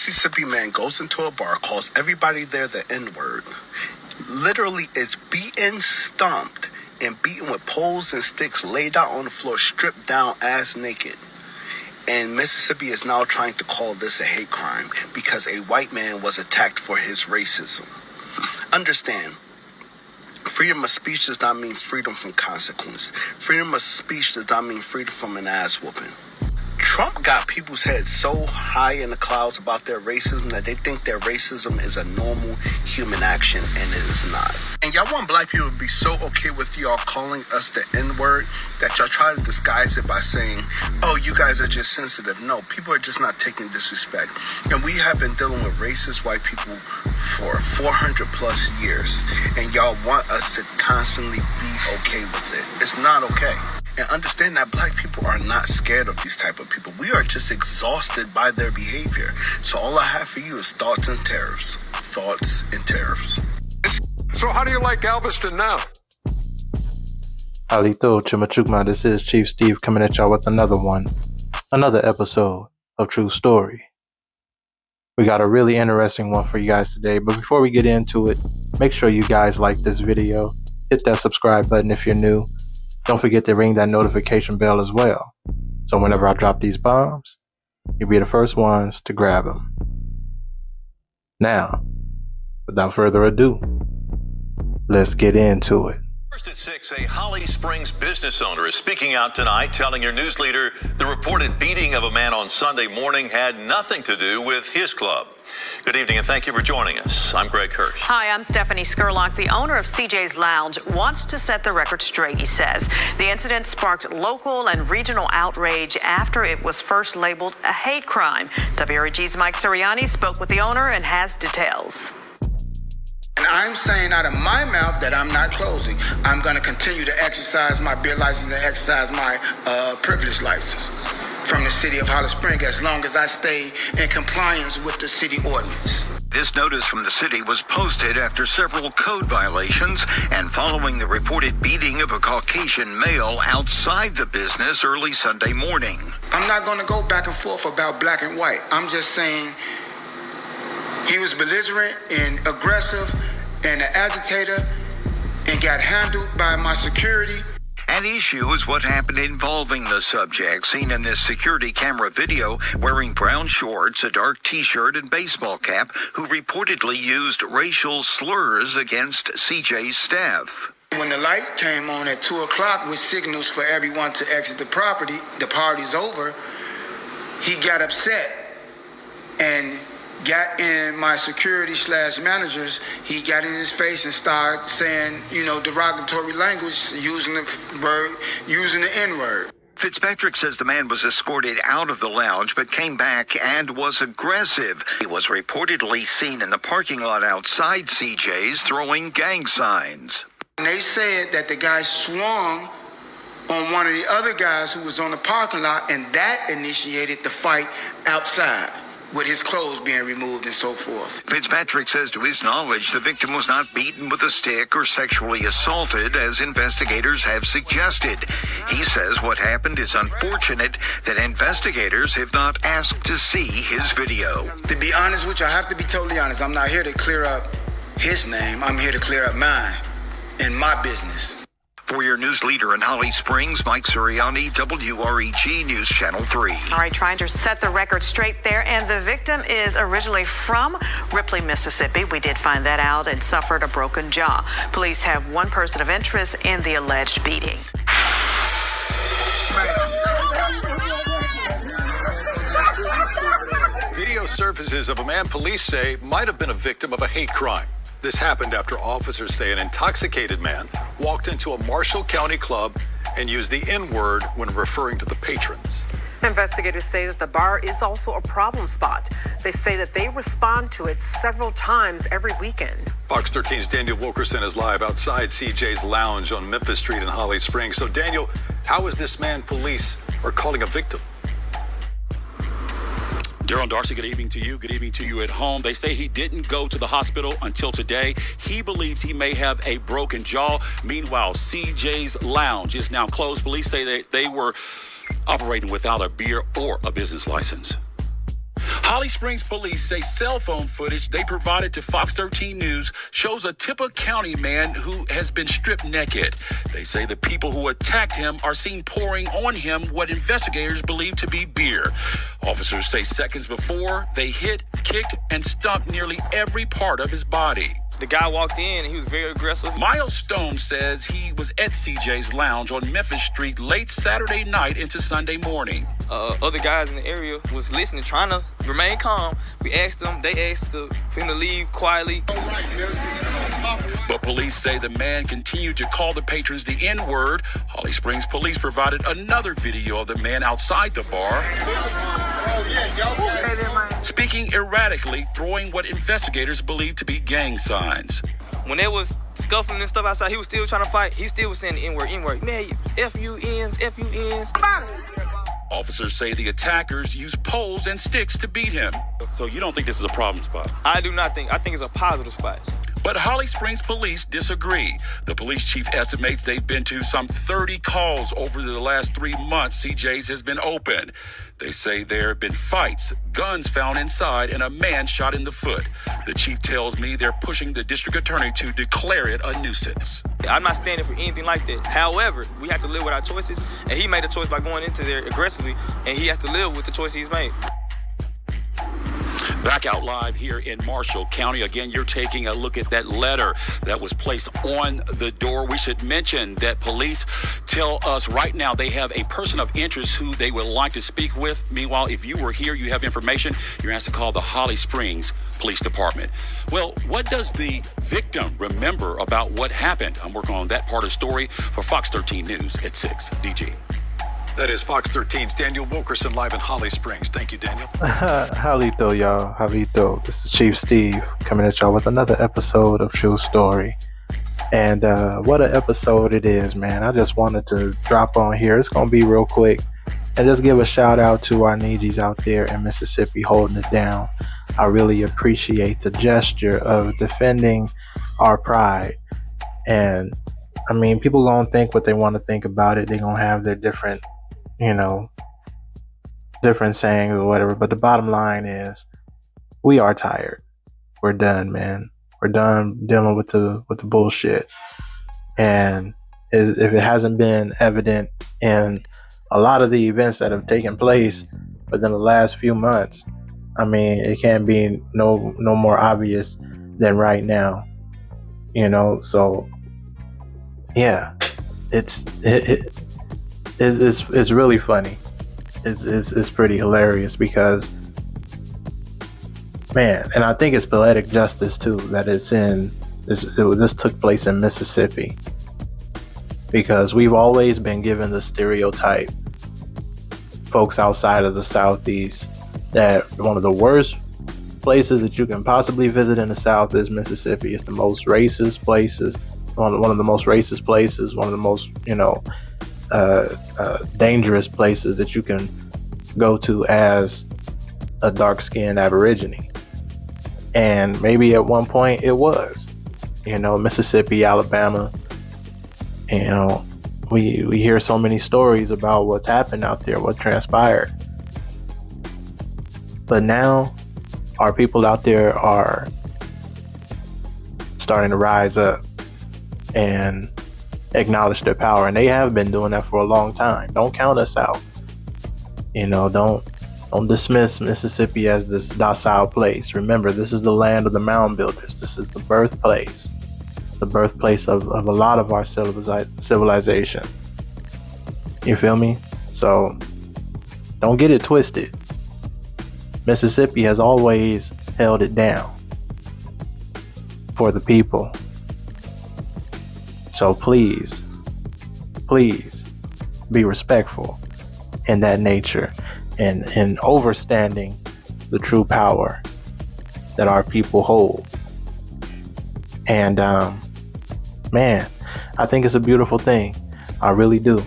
Mississippi man goes into a bar, calls everybody there the N-word, literally is beaten, stomped, and beaten with poles and sticks, laid out on the floor, stripped down, ass naked. And Mississippi is now trying to call this a hate crime because a white man was attacked for his racism. Understand, freedom of speech does not mean freedom from consequence. Freedom of speech does not mean freedom from an ass whooping. Trump got people's heads so high in the clouds about their racism that they think their racism is a normal human action, and it is not. And y'all want black people to be so okay with y'all calling us the N-word that y'all try to disguise it by saying, oh, you guys are just sensitive. No, people are just not taking disrespect. And we have been dealing with racist white people for 400 plus years, and y'all want us to constantly be okay with it. It's not okay. And understand that black people are not scared of these type of people. We are just exhausted by their behavior. So all I have for you is thoughts and tariffs. Thoughts and tariffs. So how do you like Galveston now? Halito Chimachukma, this is Chief Steve coming at y'all with another episode of True Story. We got a really interesting one for you guys today, but before we get into it, make sure you guys like this video, hit that subscribe button if you're new. Don't forget to ring that notification bell as well, so whenever I drop these bombs, you'll be the first ones to grab them. Now, without further ado, let's get into it. First at 6, a Holly Springs business owner is speaking out tonight, telling your news leader the reported beating of a man on Sunday morning had nothing to do with his club. Good evening and thank you for joining us. I'm Greg Hirsch. Hi, I'm Stephanie Skurlock. The owner of CJs Lounge wants to set the record straight, he says. The incident sparked local and regional outrage after it was first labeled a hate crime. WREG's Mike Sirianni spoke with the owner and has details. And I'm saying out of my mouth that I'm not closing. I'm going to continue to exercise my beer license and exercise my privilege license from the city of Holly Springs as long as I stay in compliance with the city ordinance. This notice from the city was posted after several code violations and following the reported beating of a Caucasian male outside the business early Sunday morning. I'm not going to go back and forth about black and white. I'm just saying he was belligerent and aggressive and an agitator and got handled by my security. At issue is what happened involving the subject, seen in this security camera video, wearing brown shorts, a dark t-shirt, and baseball cap, who reportedly used racial slurs against CJ's staff. When the light came on at 2 o'clock with signals for everyone to exit the property, the party's over, he got upset and got in my security/managers, he got in his face and started saying, derogatory language, using the N-word. Fitzpatrick says the man was escorted out of the lounge but came back and was aggressive. He was reportedly seen in the parking lot outside CJ's throwing gang signs. And they said that the guy swung on one of the other guys who was on the parking lot, and that initiated the fight outside, with his clothes being removed and so forth. Fitzpatrick says to his knowledge the victim was not beaten with a stick or sexually assaulted, as investigators have suggested. He says what happened is unfortunate, that investigators have not asked to see his video. To be honest with you, I have to be totally honest. I'm not here to clear up his name. I'm here to clear up mine and my business. For your news leader in Holly Springs, Mike Sirianni, WREG News Channel 3. All right, trying to set the record straight there. And the victim is originally from Ripley, Mississippi. We did find that out, and suffered a broken jaw. Police have one person of interest in the alleged beating. Video surfaces of a man police say might have been a victim of a hate crime. This happened after officers say an intoxicated man walked into a Marshall County club and used the N-word when referring to the patrons. Investigators say that the bar is also a problem spot. They say that they respond to it several times every weekend. Fox 13's Daniel Wilkerson is live outside CJ's Lounge on Memphis Street in Holly Springs. So, Daniel, how is this man police are calling a victim? Daryl Darcy, good evening to you. Good evening to you at home. They say he didn't go to the hospital until today. He believes he may have a broken jaw. Meanwhile, CJ's Lounge is now closed. Police say that they were operating without a beer or a business license. Holly Springs police say cell phone footage they provided to Fox 13 News shows a Tippah County man who has been stripped naked. They say the people who attacked him are seen pouring on him what investigators believe to be beer. Officers say seconds before, they hit, kicked, and stomped nearly every part of his body. The guy walked in and he was very aggressive. Miles Stone says he was at CJs Lounge on Memphis Street late Saturday night into Sunday morning. Other guys in the area was listening, trying to remain calm. We asked them, they asked for him to leave quietly. But police say the man continued to call the patrons the N-word. Holly Springs police provided another video of the man outside the bar, speaking erratically, throwing what investigators believe to be gang signs. When they was scuffling and stuff outside, he was still trying to fight. He still was saying the N-word. Man, F-U-Ns, F-U-Ns. Officers say the attackers used poles and sticks to beat him. So you don't think this is a problem spot? I do not think. I think it's a positive spot. But Holly Springs police disagree. The police chief estimates they've been to some 30 calls over the last 3 months CJ's has been open. They say there have been fights, guns found inside, and a man shot in the foot. The chief tells me they're pushing the district attorney to declare it a nuisance. I'm not standing for anything like that. However, we have to live with our choices, and he made a choice by going into there aggressively, and he has to live with the choice he's made. Back out live here in Marshall County. Again, you're taking a look at that letter that was placed on the door. We should mention that police tell us right now they have a person of interest who they would like to speak with. Meanwhile, if you were here, you have information, you're asked to call the Holly Springs Police Department. Well, what does the victim remember about what happened? I'm working on that part of the story for Fox 13 News at 6. DG. That is Fox 13's Daniel Wilkerson live in Holly Springs. Thank you, Daniel. Halito, y'all. Halito. This is Chief Steve coming at y'all with another episode of True Story. And what an episode it is, man. I just wanted to drop on here. It's going to be real quick. And just give a shout out to our Nijis out there in Mississippi holding it down. I really appreciate the gesture of defending our pride. And, I mean, people going to think what they want to think about it. They're going to have their different sayings or whatever, but the bottom line is we are tired. We're done, man. We're done dealing with the bullshit. And if it hasn't been evident in a lot of the events that have taken place within the last few months, I mean, it can't be no more obvious than right now. So yeah, it's really funny. It's pretty hilarious because, man, and I think it's poetic justice too that this took place in Mississippi, because we've always been given the stereotype, folks outside of the Southeast, that one of the worst places that you can possibly visit in the South is Mississippi. It's the most racist places, one of the most racist places, one of the most dangerous places that you can go to as a dark-skinned Aborigine. And maybe at one point it was, Mississippi, Alabama. We hear so many stories about what's happened out there, what transpired. But now our people out there are starting to rise up and acknowledge their power, and they have been doing that for a long time. Don't count us out. Don't dismiss Mississippi as this docile place. Remember, this is the land of the mound builders. This is the birthplace of a lot of our civilization. You feel me? So don't get it twisted. Mississippi has always held it down for the people. So please be respectful in that nature and overstanding the true power that our people hold. And man, I think it's a beautiful thing. I really do.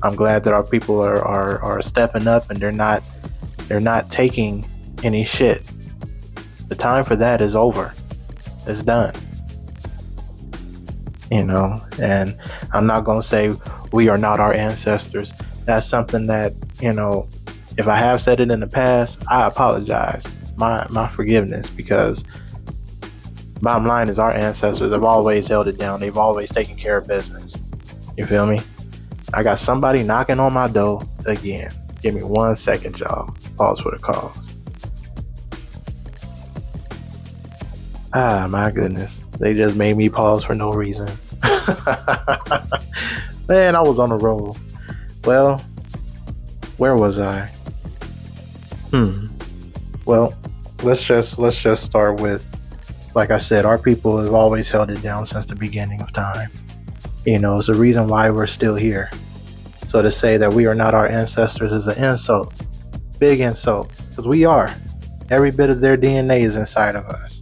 I'm glad that our people are stepping up and they're not taking any shit. The time for that is over. It's done. And I'm not going to say we are not our ancestors. That's something that, if I have said it in the past, I apologize. my forgiveness, because bottom line is our ancestors have always held it down. They've always taken care of business. You feel me? I got somebody knocking on my door again. Give me 1 second, y'all. Pause for the cause. Ah, my goodness. They just made me pause for no reason. Man, I was on a roll. Well, where was I? Well, let's just start with, like I said, our people have always held it down since the beginning of time. You know, it's the reason why we're still here. So to say that we are not our ancestors is an insult. Big insult. Because we are. Every bit of their DNA is inside of us.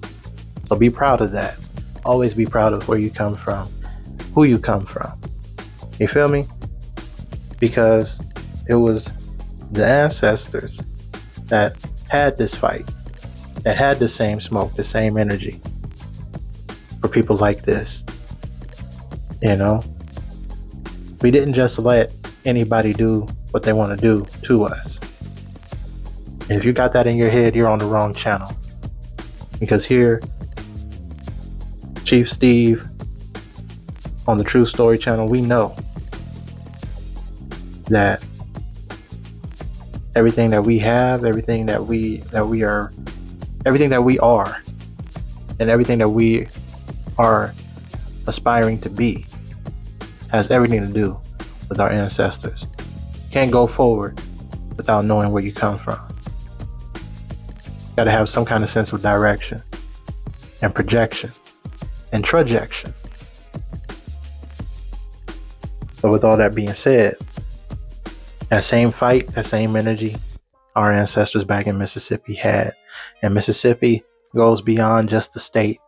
So be proud of that. Always be proud of where you come from. Who you come from. You feel me? Because it was the ancestors that had this fight. That had the same smoke, the same energy. For people like this. You know? We didn't just let anybody do what they want to do to us. And if you got that in your head, you're on the wrong channel. Because here, Chief Steve on the True Story channel, we know that everything that we have, everything that we are, everything that we are, and everything that we are aspiring to be has everything to do with our ancestors. Can't go forward without knowing where you come from. Got to have some kind of sense of direction and projection and trajection. So with all that being said, that same fight, that same energy our ancestors back in Mississippi had. And Mississippi goes beyond just the state.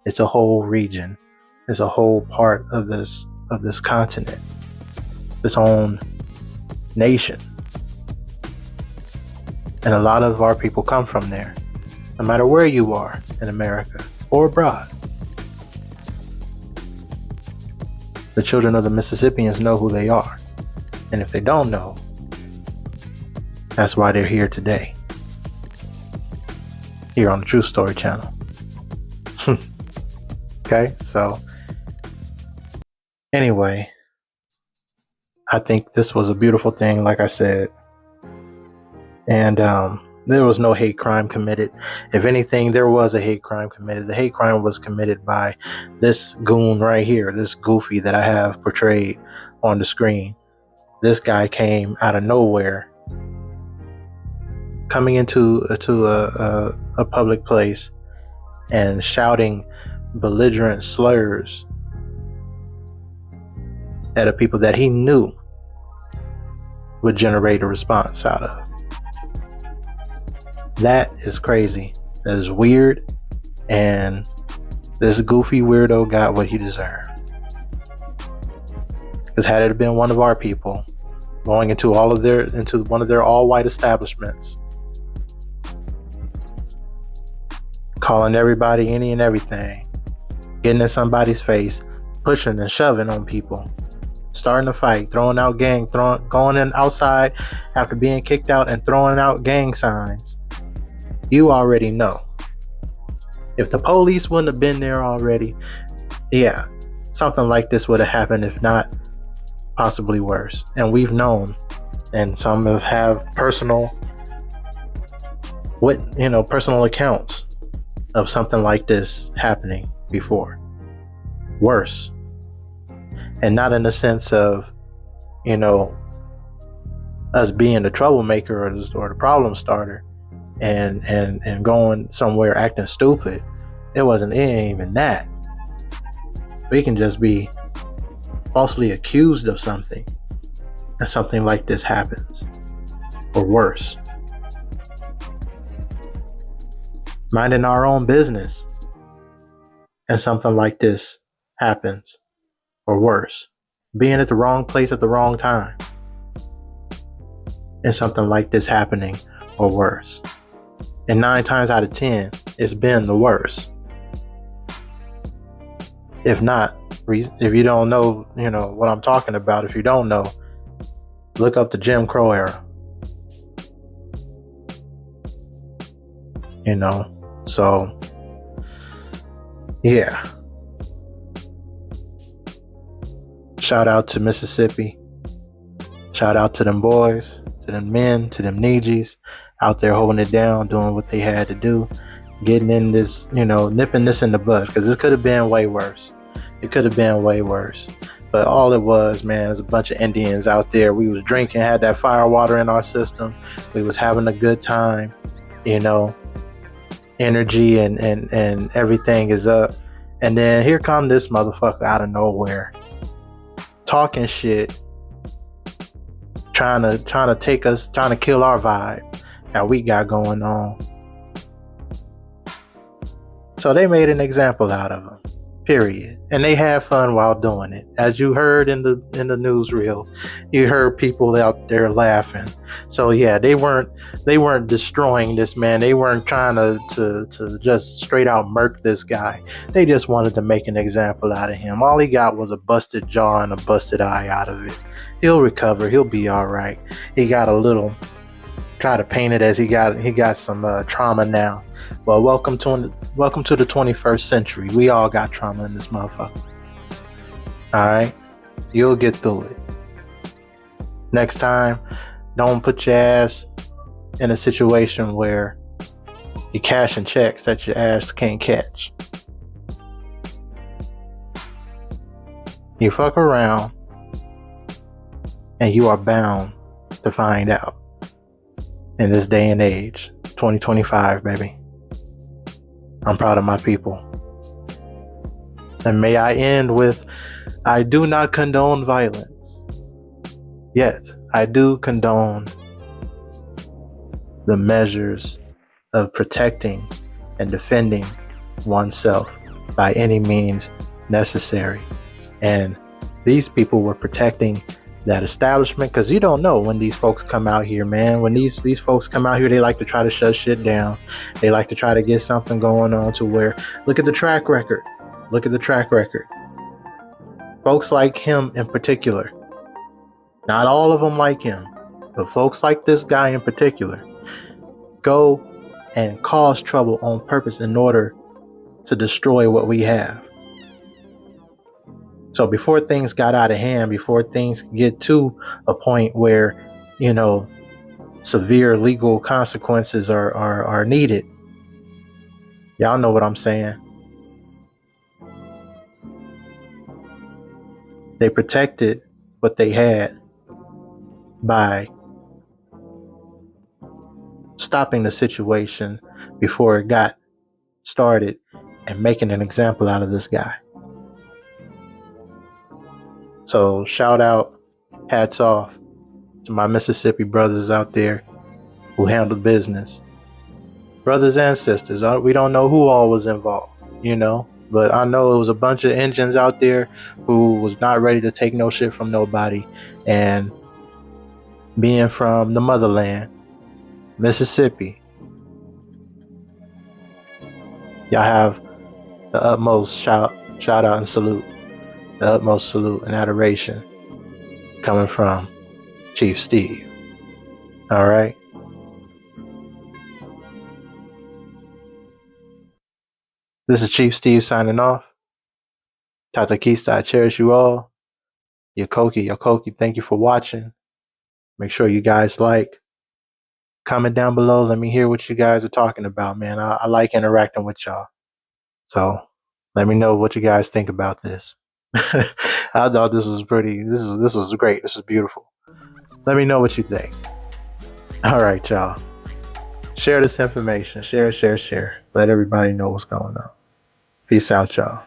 It's a whole region. It's a whole part of this continent. Its own nation. And a lot of our people come from there. No matter where you are in America or abroad. The children of the Mississippians know who they are. And if they don't know, that's why they're here today. Here on the True Story channel. Okay, so anyway, I think this was a beautiful thing, like I said. And there was no hate crime committed. If anything, there was a hate crime committed. The hate crime was committed by this goon right here, this goofy that I have portrayed on the screen. This guy came out of nowhere, coming into a public place and shouting belligerent slurs at a people that he knew would generate a response out of. That is crazy. That is weird. And this goofy weirdo got what he deserved. Because had it been one of our people going into one of their all-white establishments, calling everybody any and everything, getting in somebody's face, pushing and shoving on people, starting a fight, going in outside after being kicked out and throwing out gang signs, you already know. If the police wouldn't have been there already, yeah, something like this would have happened, if not possibly worse. And we've known, and some have personal accounts of something like this happening before. Worse. And not in the sense of, us being the troublemaker or the problem starter and going somewhere acting stupid. It ain't even that. We can just be falsely accused of something and something like this happens, or worse. Minding our own business and something like this happens, or worse. Being at the wrong place at the wrong time and something like this happening, or worse. And 9 times out of 10, it's been the worst. If not, if you don't know, what I'm talking about. If you don't know, look up the Jim Crow era. you know. So yeah, shout out to Mississippi. Shout out to them boys, to them men, to them Nijis out there holding it down, doing what they had to do, getting in this, nipping this in the bud, because this could have been way worse. It could have been way worse. But all it was, man, is a bunch of Indians out there. We was drinking, had that fire water in our system. We was having a good time, energy and everything is up. And then here come this motherfucker out of nowhere, talking shit, trying to take us, trying to kill our vibe that we got going on. So they made an example out of him, period. And they had fun while doing it. As you heard in the newsreel, you heard people out there laughing. So yeah, they weren't destroying this man. They weren't trying to just straight out murk this guy. They just wanted to make an example out of him. All he got was a busted jaw and a busted eye out of it. He'll recover. He'll be all right. He got a little, try to paint it as he got some trauma now. Well, welcome to the 21st century. We all got trauma in this motherfucker. All right, you'll get through it. Next time, don't put your ass in a situation where you're cashing checks that your ass can't catch. You fuck around, and you are bound to find out. In this day and age, 2025, baby. I'm proud of my people. And may I end with, I do not condone violence. Yet, I do condone the measures of protecting and defending oneself by any means necessary. And these people were protecting that establishment, because you don't know when these folks come out here, man. When these folks come out here, they like to try to shut shit down. They like to try to get something going on to where, look at the track record. Look at the track record. Folks like him in particular, not all of them like him, but folks like this guy in particular, go and cause trouble on purpose in order to destroy what we have. So before things got out of hand, before things get to a point where, severe legal consequences are needed, y'all know what I'm saying. They protected what they had by stopping the situation before it got started and making an example out of this guy. So shout out, hats off to my Mississippi brothers out there who handled business. Brothers and sisters, we don't know who all was involved, but I know it was a bunch of engines out there who was not ready to take no shit from nobody. And being from the motherland, Mississippi, y'all have the utmost shout out and salute. The utmost salute and adoration coming from Chief Steve. All right. This is Chief Steve signing off. Tata Kista, I cherish you all. Yokoki, thank you for watching. Make sure you guys comment down below. Let me hear what you guys are talking about, man. I like interacting with y'all. So let me know what you guys think about this. I thought this was pretty. This was great. This was beautiful. Let me know what you think. All right, y'all. Share this information. Share. Let everybody know what's going on. Peace out, y'all.